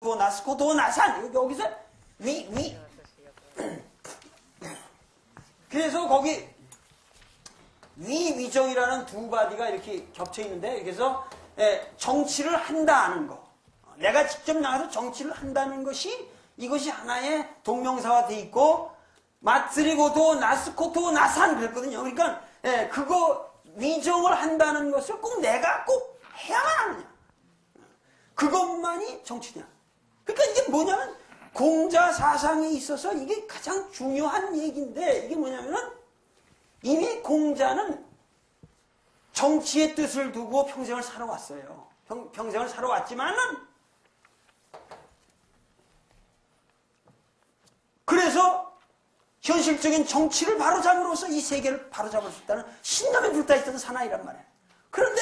나스코도 나산 여기서 위 그래서 거기 위정이라는 두 바디가 이렇게 겹쳐 있는데 그래서 정치를 한다는 거 내가 직접 나가서 정치를 한다는 것이 이것이 하나의 동명사화 돼 있고 마츠리고도 나스코도 나산 그랬거든요. 그러니까 그거 위정을 한다는 것을 꼭 내가 꼭 해야만 하느냐 그것만이 정치냐. 그러니까 이게 뭐냐면 공자 사상에 있어서 이게 가장 중요한 얘기인데 이게 뭐냐면은 이미 공자는 정치의 뜻을 두고 평생을 살아왔어요. 평생을 살아왔지만은 그래서 현실적인 정치를 바로잡음으로써 이 세계를 바로잡을 수 있다는 신념에 불타있던 사나이란 말이에요. 그런데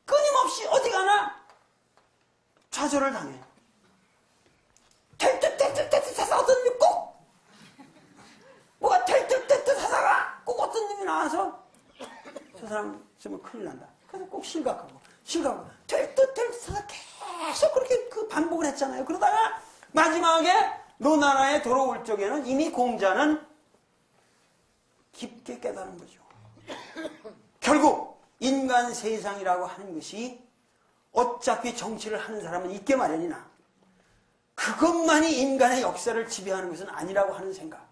끊임없이 어디 가나 좌절을 당해요. 될 듯 하다가 어떤 놈이 꼭 뭐가 될 듯 하다가 꼭 어떤 놈이 나와서 저 사람 있으면 큰일 난다. 그래서 꼭 실각하고 될 듯 하다가 계속 그렇게 그 반복을 했잖아요. 그러다가 마지막에 로나라에 돌아올 적에는 이미 공자는 깊게 깨달은 거죠. 결국 인간 세상이라고 하는 것이 어차피 정치를 하는 사람은 있게 마련이나 그것만이 인간의 역사를 지배하는 것은 아니라고 하는 생각.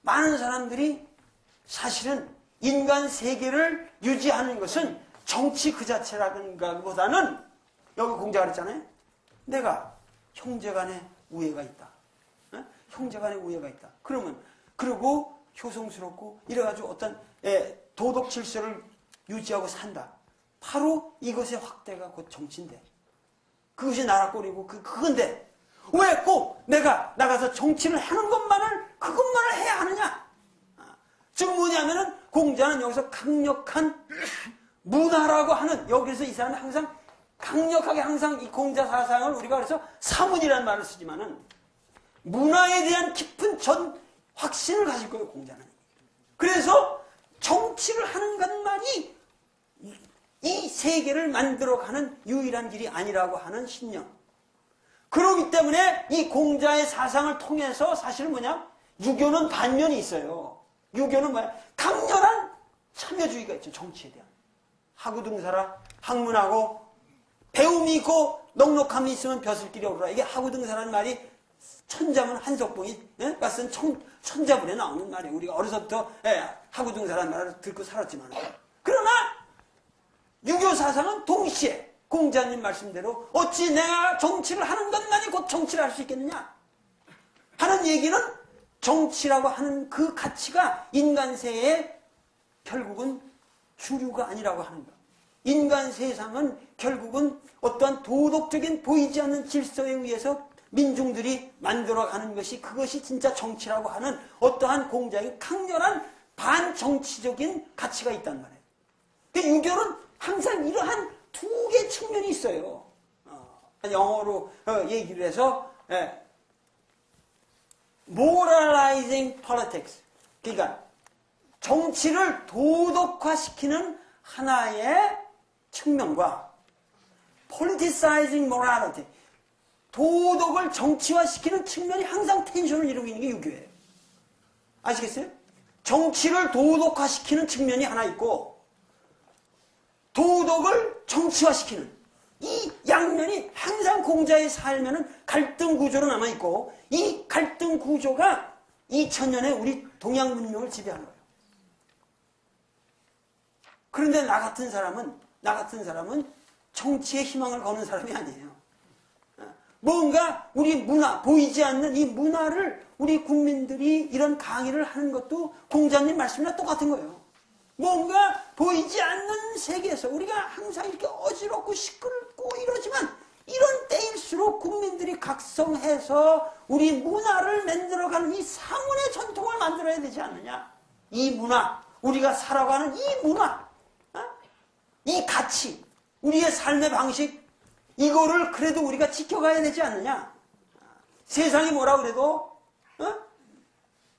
많은 사람들이 사실은 인간 세계를 유지하는 것은 정치 그 자체라든가 보다는 여기 공자가 그랬잖아요. 내가 형제간의 우애가 있다. 형제간의 우애가 있다. 그리고 효성스럽고 이래가지고 어떤 도덕 질서를 유지하고 산다. 바로 이것의 확대가 곧 정치인데 그것이 나라꼴이고 그건데 왜 꼭 내가 나가서 정치를 하는 그것만을 해야 하느냐? 즉 뭐냐면은 공자는 여기서 강력한 문화라고 하는 여기서 이 사람은 항상 강력하게 항상 이 공자 사상을 우리가 그래서 사문이라는 말을 쓰지만은 문화에 대한 깊은 확신을 가질 거예요 공자는. 그래서 정치를 하는 것만이 이 세계를 만들어가는 유일한 길이 아니라고 하는 신념. 그렇기 때문에 이 공자의 사상을 통해서 사실은 뭐냐? 유교는 반면이 있어요. 유교는 뭐야? 강렬한 참여주의가 있죠. 정치에 대한. 하구등사라 학문하고 배움이 있고 넉넉함이 있으면 벼슬길이 오르라. 이게 하구등사라는 말이 천자문 한석봉이 쓴 천자문에 나오는 말이에요. 우리가 어려서부터 하구등사라는 말을 듣고 살았지만 그러나 유교 사상은 동시에 공자님 말씀대로 어찌 내가 정치를 하는 것만이 곧 정치를 할 수 있겠느냐 하는 얘기는 정치라고 하는 그 가치가 인간세의 결국은 주류가 아니라고 하는 거예요. 인간 세상은 결국은 어떠한 도덕적인 보이지 않는 질서에 의해서 민중들이 만들어가는 것이 그것이 진짜 정치라고 하는 어떠한 공자의 강렬한 반정치적인 가치가 있단 말이에요. 유교는 항상 이러한 두 개의 측면이 있어요. 영어로 얘기를 해서 moralizing politics 그러니까 정치를 도덕화시키는 하나의 측면과 politicizing morality 도덕을 정치화시키는 측면이 항상 텐션을 이루고 있는 게 유교예요. 아시겠어요? 정치를 도덕화시키는 측면이 하나 있고 도덕을 정치화시키는 이 양면이 항상 공자의 삶에는 갈등 구조로 남아있고 이 갈등 구조가 2000년에 우리 동양 문명을 지배한 거예요. 그런데 나 같은 사람은 정치에 희망을 거는 사람이 아니에요. 뭔가 우리 문화, 보이지 않는 이 문화를 우리 국민들이 이런 강의를 하는 것도 공자님 말씀이랑 똑같은 거예요. 뭔가 보이지 않는 세계에서 우리가 항상 이렇게 어지럽고 시끄럽고 이러지만 이런 때일수록 국민들이 각성해서 우리 문화를 만들어가는 이 사문의 전통을 만들어야 되지 않느냐. 이 문화, 우리가 살아가는 이 문화, 이 가치, 우리의 삶의 방식 이거를 그래도 우리가 지켜가야 되지 않느냐. 세상이 뭐라 그래도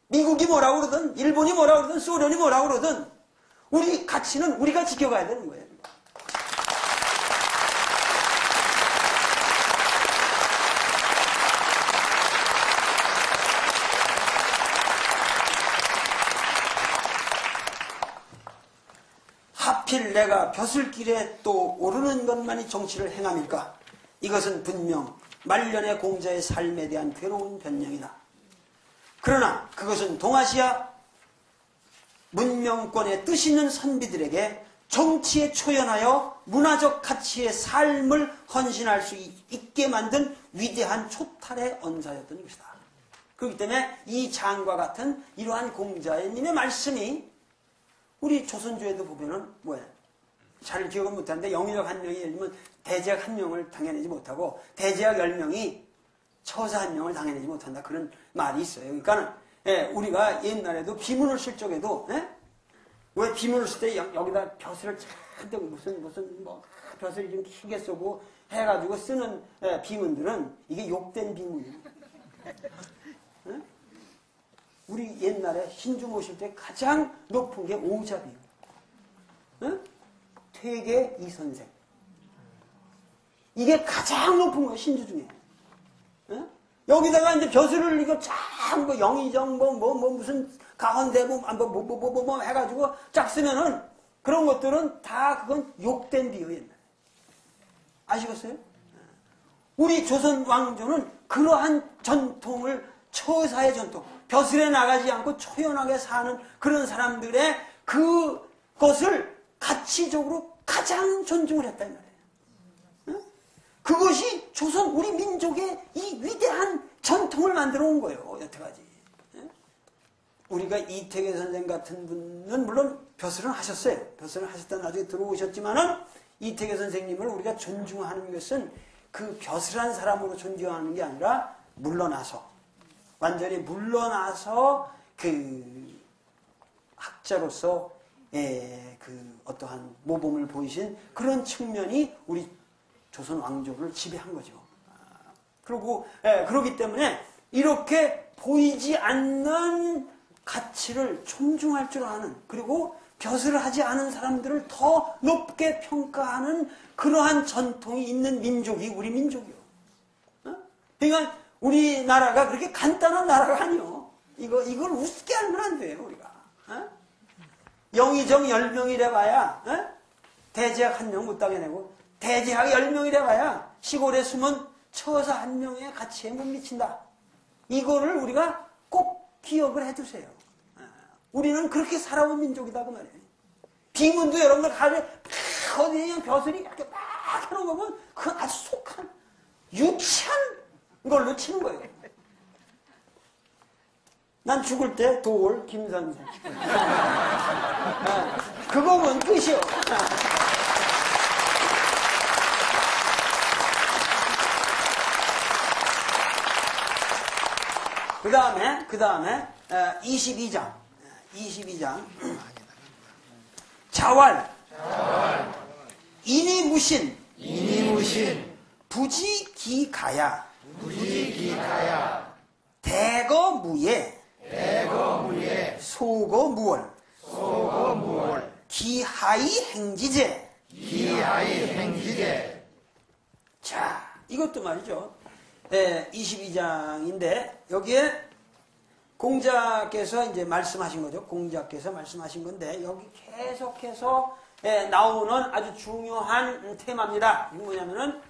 미국이 뭐라 그러든 일본이 뭐라 그러든 소련이 뭐라 그러든 우리 가치는 우리가 지켜가야 되는 거예요. 내가 벼슬길에 또 오르는 것만이 정치를 행함일까? 이것은 분명 말년의 공자의 삶에 대한 괴로운 변명이다. 그러나 그것은 동아시아 문명권의 뜻 있는 선비들에게 정치에 초연하여 문화적 가치의 삶을 헌신할 수 있게 만든 위대한 초탈의 언사였던 것이다. 그렇기 때문에 이 장과 같은 이러한 공자님의 말씀이 우리 조선조에도 보면은 뭐예요? 잘 기억은 못하는데 영의력 한 명이 예를 들면 대제학 한 명을 당해내지 못하고 대제학 10명이 처사 한 명을 당해내지 못한다. 그런 말이 있어요. 그러니까는 우리가 옛날에도 비문을 쓸 적에도 왜 비문을 쓸 때 여기다 벼슬을 잔뜩 무슨 뭐 벼슬이 좀 크게 쓰고 해가지고 쓰는 비문들은 이게 욕된 비문이에요. 우리 옛날에 신주 모실 때 가장 높은 게 오잡이요. 퇴계 이선생. 이게 가장 높은 거예요, 신주 중에. 여기다가 이제 벼슬을 이거 쫙 뭐 영의정 뭐 무슨 가헌대부 뭐 해가지고 쫙 쓰면은 그런 것들은 다 그건 욕된 비요, 옛날에. 아시겠어요? 우리 조선 왕조는 그러한 전통을 처사의 전통, 벼슬에 나가지 않고 초연하게 사는 그런 사람들의 그것을 가치적으로 가장 존중을 했단 말이에요. 그것이 조선 우리 민족의 이 위대한 전통을 만들어 온 거예요. 여태까지. 우리가 이태계 선생 같은 분은 물론 벼슬은 하셨어요. 벼슬은 하셨다 나중에 들어오셨지만은 이태계 선생님을 우리가 존중하는 것은 그 벼슬한 사람으로 존경하는 게 아니라 물러나서 완전히 물러나서 그 학자로서 그 어떠한 모범을 보이신 그런 측면이 우리 조선 왕조를 지배한 거죠. 그리고 그렇기 때문에 이렇게 보이지 않는 가치를 존중할 줄 아는 그리고 벼슬을 하지 않은 사람들을 더 높게 평가하는 그러한 전통이 있는 민족이 우리 민족이요. 그러니까 우리나라가 그렇게 간단한 나라가 아니요. 이걸 우습게 알면 안 돼요, 우리가. 영의정 10명이래 봐야 대제학 1명 못 당해내고 대제학 10명이래 봐야 시골에 숨은 처사 1명의 가치에 못 미친다. 이거를 우리가 꼭 기억을 해두세요. 우리는 그렇게 살아온 민족이다 그 말이에요. 비문도 여러분들 가려 어디 그냥 벼슬이 이렇게 막 해놓은 거 보면 그건 아주 속한 유치한 걸로 치는 거예요. 난 죽을 때 도올 김선생. 그거 보면 끝이요. 그 다음에 22장 자왈 인이무신 부지기가야 대거무예 소거무월 기하이 행지제. 자, 이것도 말이죠. 22장인데 여기에 공자께서 이제 말씀하신 거죠. 공자께서 말씀하신 건데 여기 계속해서 나오는 아주 중요한 테마입니다. 이게 뭐냐면은